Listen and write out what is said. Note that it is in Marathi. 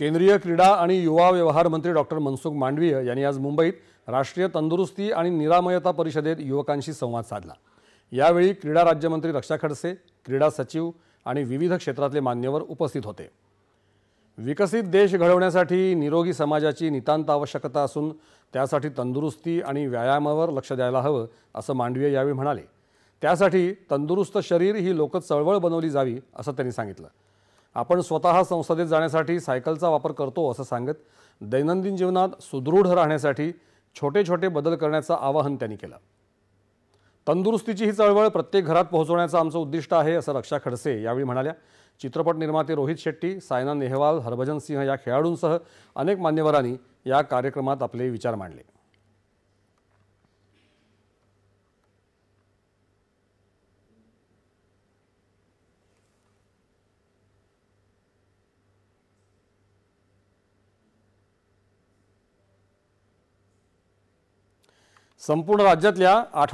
केंद्रीय क्रीडा आणि युवा व्यवहार मंत्री डॉक्टर मनसुख मांडवीय यांनी आज मुंबईत राष्ट्रीय तंदुरुस्ती आणि निरामयता परिषदेत युवकांशी संवाद साधला। यावेळी क्रीडा राज्यमंत्री रक्षा खडसे, क्रीडा सचिव आणि विविध क्षेत्रातले मान्यवर उपस्थित होते। विकसित देश घडवण्यासाठी निरोगी समाजाची नितांत आवश्यकता असून त्यासाठी तंदुरुस्ती आणि व्यायामावर लक्ष द्यायला हवं असं मांडवीय यावेळी म्हणाले। त्यासाठी तंदुरुस्त शरीर ही लोक चळवळ बनवली जावी असं त्यांनी सांगितलं। आपण स्वतः संसदेत जाण्यासाठी सायकलचा वापर करतो असं सांगत दैनंदिन जीवनात सुदृढ राहण्यासाठी छोटे छोटे बदल करण्याचं आवाहन त्यांनी केलं। तंदुरुस्तीची ही चळवळ प्रत्येक घरात पोहोचवण्याचं आमचं उद्दिष्ट आहे असं रक्षा खडसे यावेळी म्हणाल्या। चित्रपट निर्माते रोहित शेट्टी, सायना नेहवाल, हरभजन सिंह या खेळाडूंसह अनेक मान्यवरांनी या कार्यक्रमात आपले विचार मांडले। संपूर्ण राज्यातल्या 8